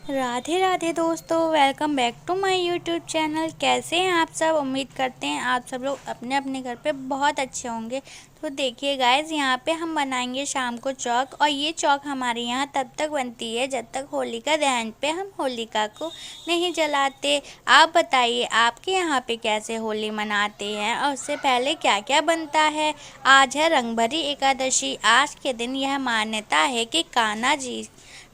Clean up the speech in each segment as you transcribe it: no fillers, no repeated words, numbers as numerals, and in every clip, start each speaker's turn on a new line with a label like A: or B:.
A: राधे राधे दोस्तों, welcome back to my YouTube channel. कैसे हैं आप सब? उम्मीद करते हैं आप सब लोग अपने अपने घर पे बहुत अच्छे होंगे। तो देखिए गाइस, यहाँ पे हम बनाएंगे शाम को चौक। और ये चौक हमारे यहाँ तब तक बनती है जब तक होलिका दहन पे हम होलिका को नहीं जलाते। आप बताइए आपके यहाँ पे कैसे होली मनाते हैं और उससे पहले क्या क्या बनता है। आज है रंगभरी एकादशी। आज के दिन यह मान्यता है कि कान्हा जी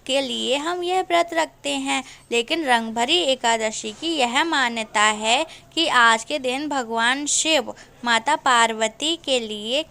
A: के लिए हम यह व्रत रखते हैं। लेकिन रंगभरी एकादशी की यह मान्यता है कि आज के दिन भगवान शिव माता पार्वती के लिए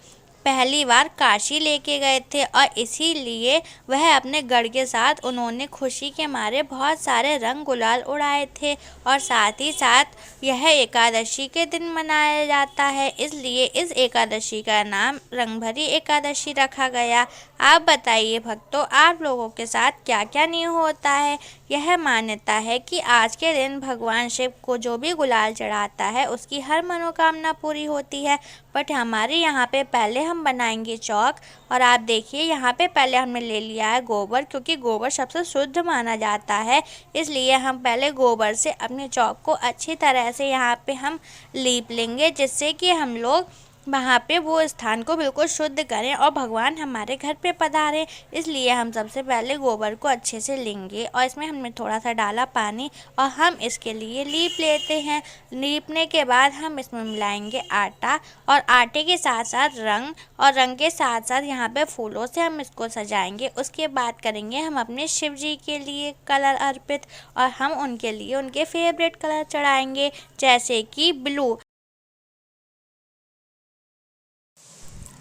A: पहली बार काशी लेके गए थे और इसीलिए वह अपने गढ़ के साथ उन्होंने खुशी के मारे बहुत सारे रंग गुलाल उड़ाए थे। और साथ ही साथ यह एकादशी के दिन मनाया जाता है, इसलिए इस एकादशी का नाम रंगभरी एकादशी रखा गया। आप बताइए भक्तों, आप लोगों के साथ क्या क्या नियम होता है। यह मान्यता है कि आज के दिन भगवान शिव को जो भी गुलाल चढ़ाता है उसकी हर मनोकामना पूरी होती है। बट हमारे यहाँ पे पहले हम बनाएंगे चौक। और आप देखिए यहाँ पे पहले हमने ले लिया है गोबर, क्योंकि गोबर सबसे शुद्ध माना जाता है। इसलिए हम पहले गोबर से अपने चौक को अच्छी तरह से यहाँ पे हम लीप लेंगे, जिससे कि हम लोग वहाँ पे वो स्थान को बिल्कुल शुद्ध करें और भगवान हमारे घर पे पधारें। इसलिए हम सबसे पहले गोबर को अच्छे से लेंगे और इसमें हमने थोड़ा सा डाला पानी और हम इसके लिए लीप लेते हैं। लीपने के बाद हम इसमें मिलाएंगे आटा और आटे के साथ साथ रंग, और रंग के साथ साथ यहाँ पे फूलों से हम इसको सजाएंगे। उसके बाद करेंगे हम अपने शिव जी के लिए कलर अर्पित, और हम उनके लिए उनके फेवरेट कलर चढ़ाएंगे, जैसे कि ब्लू।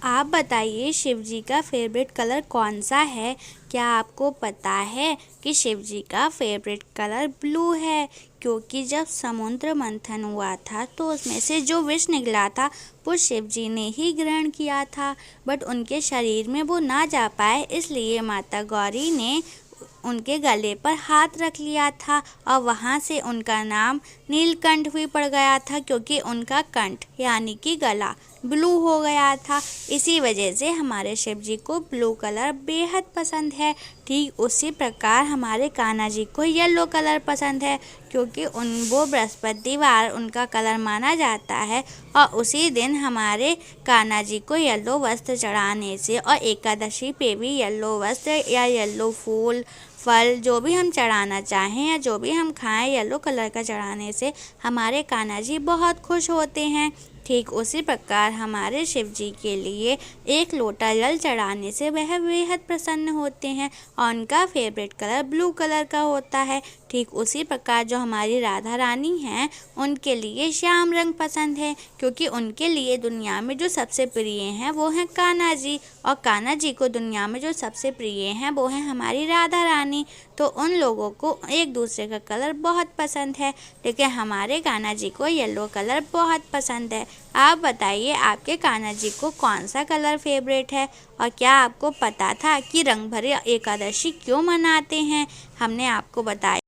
A: आप बताइए शिव जी का फेवरेट कलर कौन सा है? क्या आपको पता है कि शिव जी का फेवरेट कलर ब्लू है? क्योंकि जब समुद्र मंथन हुआ था तो उसमें से जो विष निकला था वो शिव जी ने ही ग्रहण किया था, बट उनके शरीर में वो ना जा पाए, इसलिए माता गौरी ने उनके गले पर हाथ रख लिया था और वहाँ से उनका नाम नीलकंठ भी पड़ गया था, क्योंकि उनका कंठ यानी कि गला ब्लू हो गया था। इसी वजह से हमारे शिव जी को ब्लू कलर बेहद पसंद है। ठीक उसी प्रकार हमारे कान्हा जी को येलो कलर पसंद है, क्योंकि वो बृहस्पतिवार उनका कलर माना जाता है। और उसी दिन हमारे कान्हा जी को येलो वस्त्र चढ़ाने से और एकादशी पे भी येलो वस्त्र या येलो फूल फल जो भी हम चढ़ाना चाहें या जो भी हम खाएं, येलो कलर का चढ़ाने से हमारे कान्हा जी बहुत खुश होते हैं। ठीक उसी प्रकार हमारे शिव जी के लिए एक लोटा जल चढ़ाने से वह बेहद प्रसन्न होते हैं और उनका फेवरेट कलर ब्लू कलर का होता है। ठीक उसी प्रकार जो हमारी राधा रानी हैं उनके लिए श्याम रंग पसंद है, क्योंकि उनके लिए दुनिया में जो सबसे प्रिय हैं वो हैं कान्हा जी, और कान्हा जी को दुनिया में जो सबसे प्रिय हैं वो हैं हमारी राधा रानी। तो उन लोगों को एक दूसरे का कलर बहुत पसंद है, लेकिन हमारे कान्हा जी को येलो कलर बहुत पसंद है। आप बताइए आपके कान्हा जी को कौन सा कलर फेवरेट है? और क्या आपको पता था कि रंगभरी एकादशी क्यों मनाते हैं? हमने आपको बताया।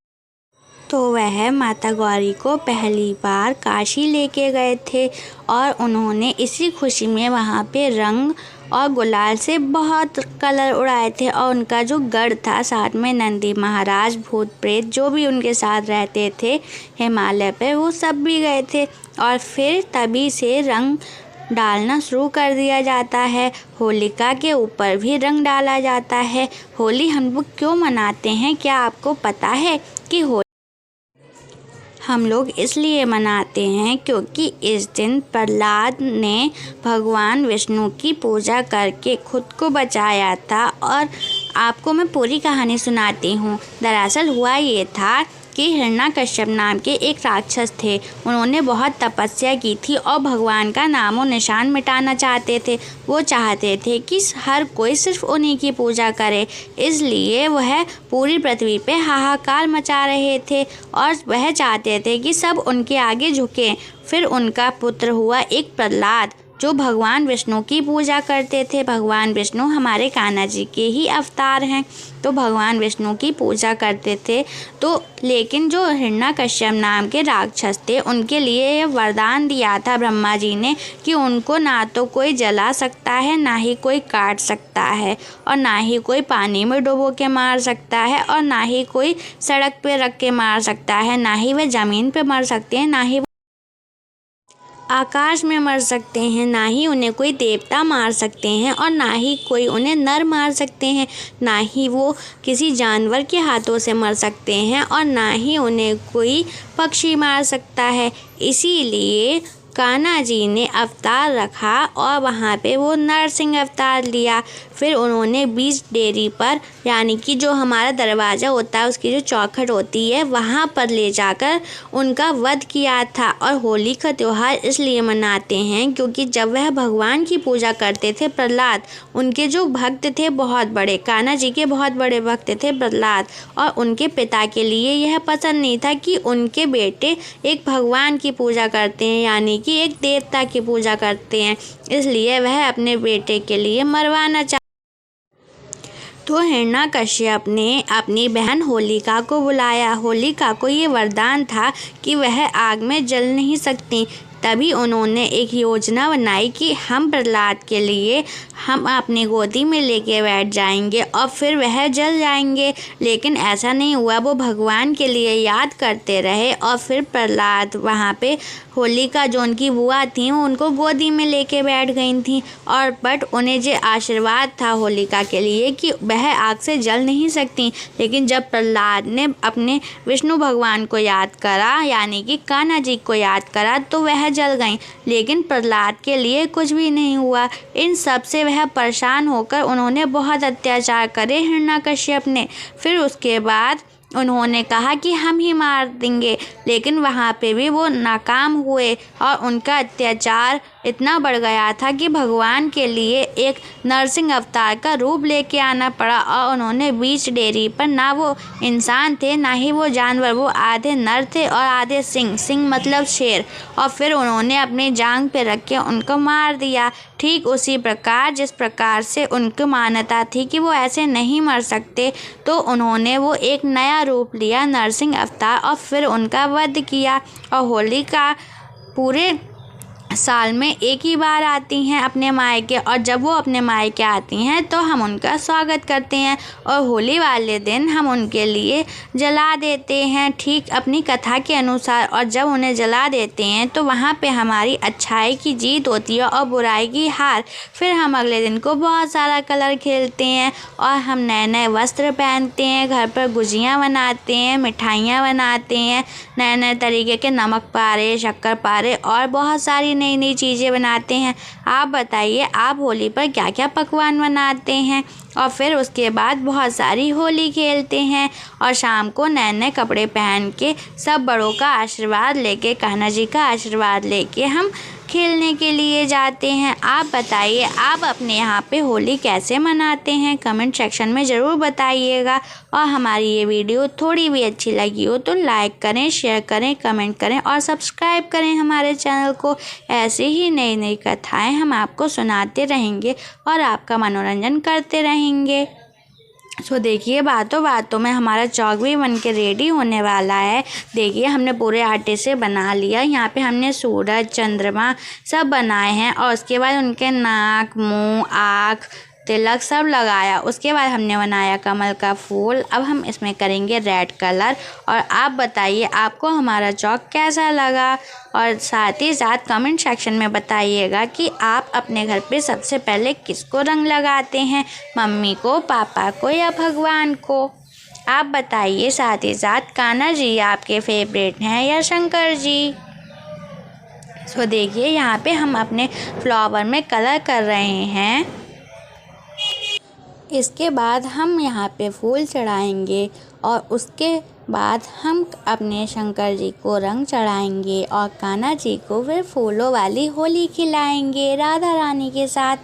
A: तो वह माता गौरी को पहली बार काशी लेके गए थे और उन्होंने इसी खुशी में वहाँ पे रंग और गुलाल से बहुत कलर उड़ाए थे। और उनका जो गढ़ था, साथ में नंदी महाराज, भूत प्रेत जो भी उनके साथ रहते थे हिमालय पे, वो सब भी गए थे। और फिर तभी से रंग डालना शुरू कर दिया जाता है। होलिका के ऊपर भी रंग डाला जाता है। होली हम लोग क्यों मनाते हैं, क्या आपको पता है? कि हम लोग इसलिए मनाते हैं क्योंकि इस दिन प्रहलाद ने भगवान विष्णु की पूजा करके खुद को बचाया था। और आपको मैं पूरी कहानी सुनाती हूँ। दरअसल हुआ ये था कि हिरण्यकश्यप नाम के एक राक्षस थे। उन्होंने बहुत तपस्या की थी और भगवान का नामो निशान मिटाना चाहते थे। वो चाहते थे कि हर कोई सिर्फ उन्हीं की पूजा करे, इसलिए वह पूरी पृथ्वी पे हाहाकार मचा रहे थे और वह चाहते थे कि सब उनके आगे झुकें। फिर उनका पुत्र हुआ एक प्रहलाद। जो भगवान विष्णु की पूजा करते थे। भगवान विष्णु हमारे कान्हा जी के ही अवतार हैं, तो भगवान विष्णु की पूजा करते थे। तो लेकिन जो हिरण्यकश्यप नाम के राक्षस थे, उनके लिए ये वरदान दिया था ब्रह्मा जी ने कि उनको ना तो कोई जला सकता है, ना ही कोई काट सकता है, और ना ही कोई पानी में डुबो के मार सकता है, और ना ही कोई सड़क पे रख के मार सकता है, ना ही वे ज़मीन पे मर सकते हैं, ना ही आकाश में मर सकते हैं, ना ही उन्हें कोई देवता मार सकते हैं, और ना ही कोई उन्हें नर मार सकते हैं, ना ही वो किसी जानवर के हाथों से मर सकते हैं, और ना ही उन्हें कोई पक्षी मार सकता है। इसीलिए कान्हा जी ने अवतार रखा और वहाँ पे वो नरसिंह अवतार लिया। फिर उन्होंने बीच डेयरी पर, यानी कि जो हमारा दरवाज़ा होता है उसकी जो चौखट होती है, वहाँ पर ले जाकर उनका वध किया था। और होली का त्यौहार इसलिए मनाते हैं क्योंकि जब वह भगवान की पूजा करते थे प्रहलाद, उनके जो भक्त थे बहुत बड़े, कान्हा जी के बहुत बड़े भक्त थे प्रहलाद, और उनके पिता के लिए यह पसंद नहीं था कि उनके बेटे एक भगवान की पूजा करते हैं, यानी कि एक देवता की पूजा करते हैं। इसलिए वह अपने बेटे के लिए मरवाना तो हिरण्यकश्यप ने अपनी बहन होलिका को बुलाया। होलिका को ये वरदान था कि वह आग में जल नहीं सकती। तभी उन्होंने एक योजना बनाई कि हम प्रहलाद के लिए हम अपनी गोदी में लेके बैठ जाएंगे और फिर वह जल जाएंगे। लेकिन ऐसा नहीं हुआ, वो भगवान के लिए याद करते रहे और फिर प्रहलाद वहाँ पे होलिका जो उनकी बुआ थी वो उनको गोदी में लेके बैठ गई थी। और बट उन्हें जो आशीर्वाद था होलिका के लिए कि वह आग से जल नहीं सकती। लेकिन जब प्रहलाद ने अपने विष्णु भगवान को याद करा, यानी कि कान्हा जी को याद करा, तो वह जल गईं। लेकिन प्रहलाद के लिए कुछ भी नहीं हुआ। इन सब से वह परेशान होकर उन्होंने बहुत अत्याचार करे हिरण्यकश्यप ने। फिर उसके बाद उन्होंने कहा कि हम ही मार देंगे, लेकिन वहाँ पे भी वो नाकाम हुए और उनका अत्याचार इतना बढ़ गया था कि भगवान के लिए एक नरसिंह अवतार का रूप लेके आना पड़ा। और उन्होंने बीच डेयरी पर, ना वो इंसान थे ना ही वो जानवर, वो आधे नर थे और आधे सिंह, सिंह मतलब शेर, और फिर उन्होंने अपनी जांग पे रख के उनको मार दिया। ठीक उसी प्रकार जिस प्रकार से उनको मान्यता थी कि वो ऐसे नहीं मर सकते, तो उन्होंने वो एक नया रूप लिया नरसिंह अवतार और फिर उनका वध किया। और होलिका पूरे साल में एक ही बार आती हैं अपने मायके, और जब वो अपने मायके आती हैं तो हम उनका स्वागत करते हैं और होली वाले दिन हम उनके लिए जला देते हैं, ठीक अपनी कथा के अनुसार। और जब उन्हें जला देते हैं तो वहाँ पे हमारी अच्छाई की जीत होती है और बुराई की हार। फिर हम अगले दिन को बहुत सारा कलर खेलते हैं और हम नए नए वस्त्र पहनते हैं, घर पर गुजियाँ बनाते हैं, मिठाइयाँ बनाते हैं, नए नए तरीके के नमक पारे, शक्कर पारे और बहुत सारी नई नई चीज़ें बनाते हैं। आप बताइए, आप होली पर क्या क्या पकवान बनाते हैं? और फिर उसके बाद बहुत सारी होली खेलते हैं और शाम को नए नए कपड़े पहन के सब बड़ों का आशीर्वाद लेके, कान्हा जी का आशीर्वाद लेके हम खेलने के लिए जाते हैं। आप बताइए, आप अपने यहाँ पे होली कैसे मनाते हैं? कमेंट सेक्शन में ज़रूर बताइएगा। और हमारी ये वीडियो थोड़ी भी अच्छी लगी हो तो लाइक करें, शेयर करें, कमेंट करें और सब्सक्राइब करें हमारे चैनल को। ऐसे ही नई नई कथाएँ हम आपको सुनाते रहेंगे और आपका मनोरंजन करते रहेंगे। तो देखिए, बातों बातों में हमारा चौक भी बन के रेडी होने वाला है। देखिए, हमने पूरे आटे से बना लिया। यहाँ पे हमने सूरज, चंद्रमा सब बनाए हैं और उसके बाद उनके नाक, मुंह, आँख, तिलक सब लगाया। उसके बाद हमने बनाया कमल का फूल। अब हम इसमें करेंगे रेड कलर। और आप बताइए, आपको हमारा चौक कैसा लगा? और साथ ही साथ कमेंट सेक्शन में बताइएगा कि आप अपने घर पे सबसे पहले किसको रंग लगाते हैं, मम्मी को, पापा को या भगवान को? आप बताइए। साथ ही साथ कान्हा जी आपके फेवरेट हैं या शंकर जी? तो देखिए, यहाँ पे हम अपने फ्लावर में कलर कर रहे हैं। इसके बाद हम यहाँ पे फूल चढ़ाएंगे और उसके बाद हम अपने शंकर जी को रंग चढ़ाएंगे और कान्हा जी को फिर फूलों वाली होली खिलाएंगे राधा रानी के साथ।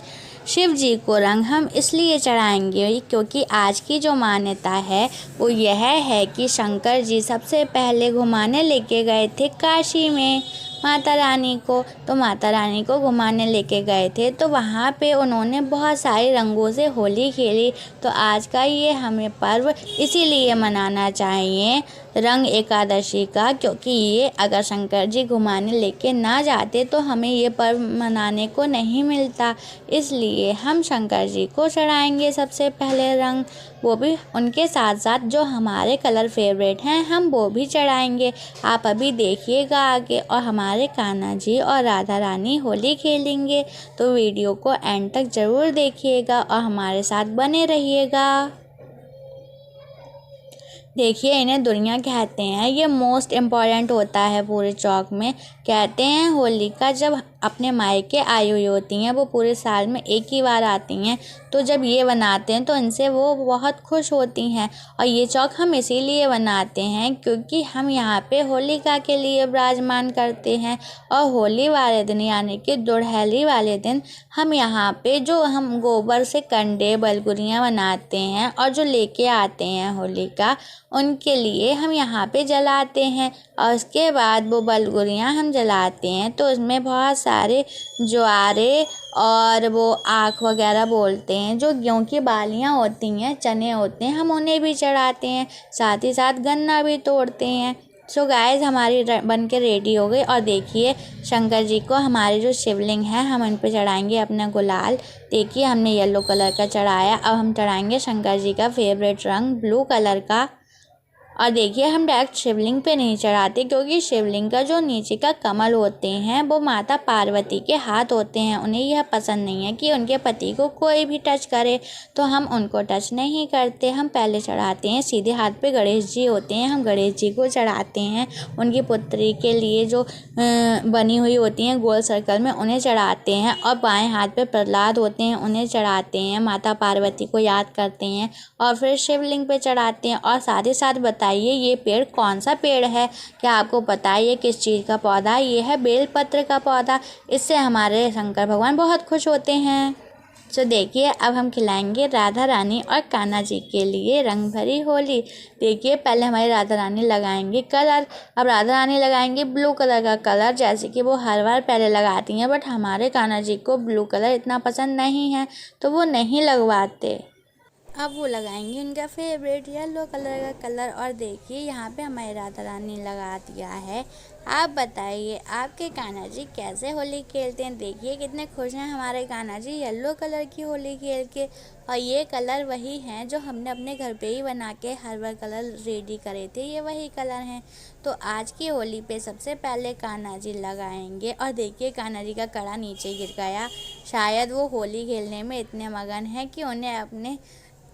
A: शिव जी को रंग हम इसलिए चढ़ाएंगे क्योंकि आज की जो मान्यता है वो यह है कि शंकर जी सबसे पहले घुमाने लेके गए थे काशी में। माता रानी को। तो माता रानी को घुमाने लेके गए थे, तो वहाँ पे उन्होंने बहुत सारे रंगों से होली खेली। तो आज का ये हमें पर्व इसीलिए मनाना चाहिए, रंग एकादशी का, क्योंकि ये अगर शंकर जी घुमाने लेके ना जाते तो हमें ये पर्व मनाने को नहीं मिलता। इसलिए हम शंकर जी को चढ़ाएंगे सबसे पहले रंग, वो भी उनके साथ साथ जो हमारे कलर फेवरेट हैं हम वो भी चढ़ाएंगे। आप अभी देखिएगा आगे, और हमारे कान्हा जी और राधा रानी होली खेलेंगे। तो वीडियो को एंड तक ज़रूर देखिएगा और हमारे साथ बने रहिएगा। देखिए, इन्हें दुनिया कहते हैं, ये मोस्ट इम्पॉर्टेंट होता है पूरे चौक में। कहते हैं होलिका जब अपने मायके आई हुई होती हैं, वो पूरे साल में एक ही बार आती हैं, तो जब ये बनाते हैं तो इनसे वो बहुत खुश होती हैं। और ये चौक हम इसीलिए बनाते हैं क्योंकि हम यहाँ पे होलिका के लिए विराजमान करते हैं। और होली वाले दिन यानी कि दुल्हली वाले दिन हम यहाँ पे जो हम गोबर से कंडे बलगुरियाँ बनाते हैं और जो लेके आते हैं होलिका, उनके लिए हम यहाँ पे जलाते हैं। और उसके बाद वो बलगुरियाँ हम जलाते हैं तो उसमें बहुत सारे ज्वारे और वो आँख वगैरह बोलते हैं, जो गेहूँ की बालियाँ होती हैं, चने होते हैं, हम उन्हें भी चढ़ाते हैं। साथ ही साथ गन्ना भी तोड़ते हैं। सो गाइस, हमारी बन के रेडी हो गई। और देखिए, शंकर जी को हमारे जो शिवलिंग है हम उन पे चढ़ाएंगे अपना गुलाल। देखिए, हमने येलो कलर का चढ़ाया, अब हम चढ़ाएंगे शंकर जी का फेवरेट रंग ब्लू कलर का। और देखिए, हम डायरेक्ट शिवलिंग पे नहीं चढ़ाते क्योंकि शिवलिंग का जो नीचे का कमल होते हैं वो माता पार्वती के हाथ होते हैं। उन्हें यह पसंद नहीं है कि उनके पति को कोई भी टच करे, तो हम उनको टच नहीं करते। हम पहले चढ़ाते हैं सीधे हाथ पे गणेश जी होते हैं, हम गणेश जी को चढ़ाते हैं। उनकी पुत्री के लिए जो बनी हुई होती हैं गोल सर्कल में, उन्हें चढ़ाते हैं। और बाएँ हाथ पे प्रहलाद होते हैं, उन्हें चढ़ाते हैं। माता पार्वती को याद करते हैं और फिर शिवलिंग पे चढ़ाते हैं। और साथ ही साथ बताइए, ये पेड़ कौन सा पेड़ है? क्या आपको पता है ये किस चीज़ का पौधा है? ये है बेलपत्र का पौधा। इससे हमारे शंकर भगवान बहुत खुश होते हैं। तो देखिए, अब हम खिलाएंगे राधा रानी और कान्हा जी के लिए रंग भरी होली। देखिए, पहले हमारी राधा रानी लगाएंगे कलर। अब राधा रानी लगाएंगे ब्लू कलर का कलर, जैसे कि वो हर बार पहले लगाती हैं। बट हमारे कान्हा जी को ब्लू कलर इतना पसंद नहीं है तो वो नहीं लगवाते। अब वो लगाएंगे उनका फेवरेट येलो कलर का कलर। और देखिए, यहाँ पे हमारी राधा रानी लगा दिया है। आप बताइए, आपके कान्हा जी कैसे होली खेलते हैं? देखिए, कितने खुश हैं हमारे कान्हा जी येलो कलर की होली खेल के। और ये कलर वही हैं जो हमने अपने घर पे ही बना के हर बार कलर रेडी करे थे, ये वही कलर हैं। तो आज की होली पे सबसे पहले कान्हा जी लगाएंगे। और देखिए, कान्हा जी का कड़ा नीचे गिर गया। शायद वो होली खेलने में इतने मगन हैं कि उन्हें अपने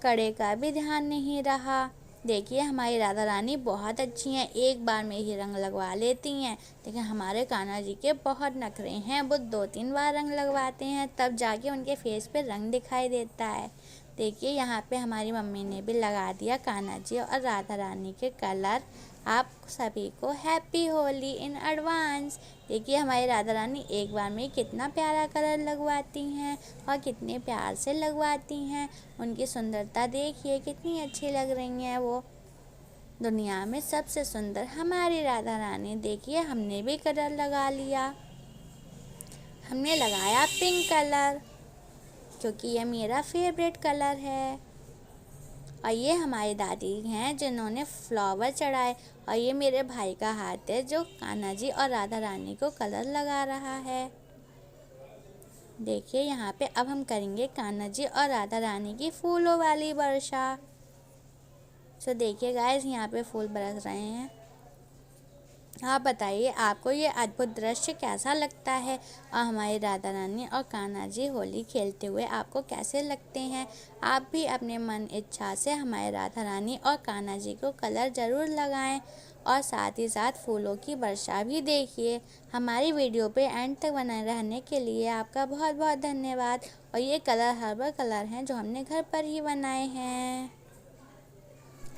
A: कड़े का भी ध्यान नहीं रहा। देखिए, हमारी राधा रानी बहुत अच्छी हैं, एक बार में ही रंग लगवा लेती हैं। लेकिन हमारे कान्हा जी के बहुत नखरे हैं, वो 2-3 बार रंग लगवाते हैं तब जाके उनके फेस पे रंग दिखाई देता है। देखिए, यहाँ पे हमारी मम्मी ने भी लगा दिया कान्हा जी और राधा रानी के कलर। आप सभी को हैप्पी होली इन एडवांस। देखिए, हमारी राधा रानी एक बार में कितना प्यारा कलर लगवाती हैं और कितने प्यार से लगवाती हैं। उनकी सुंदरता देखिए, कितनी अच्छी लग रही हैं वो। दुनिया में सबसे सुंदर हमारी राधा रानी। देखिए, हमने भी कलर लगा लिया। हमने लगाया पिंक कलर क्योंकि ये मेरा फेवरेट कलर है। और ये हमारी दादी हैं जिन्होंने फ्लावर चढ़ाए। और ये मेरे भाई का हाथ है जो कान्हा जी और राधा रानी को कलर लगा रहा है। देखिए, यहाँ पे अब हम करेंगे कान्हा जी और राधा रानी की फूलों वाली वर्षा। तो देखिए गाइस, यहाँ पे फूल बरस रहे हैं। आप बताइए, आपको ये अद्भुत दृश्य कैसा लगता है? और हमारी राधा रानी और कान्हा जी होली खेलते हुए आपको कैसे लगते हैं? आप भी अपने मन इच्छा से हमारे राधा रानी और कान्हा जी को कलर ज़रूर लगाएं। और साथ ही साथ फूलों की वर्षा भी देखिए। हमारी वीडियो पे एंड तक बने रहने के लिए आपका बहुत बहुत धन्यवाद। और ये कलर हर्बल कलर हैं जो हमने घर पर ही बनाए हैं।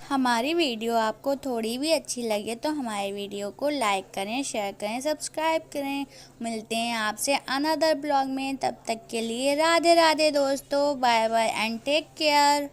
A: हमारी वीडियो आपको थोड़ी भी अच्छी लगे तो हमारी वीडियो को लाइक करें, शेयर करें, सब्सक्राइब करें। मिलते हैं आपसे अनदर ब्लॉग में, तब तक के लिए राधे राधे दोस्तों, bye bye and take care.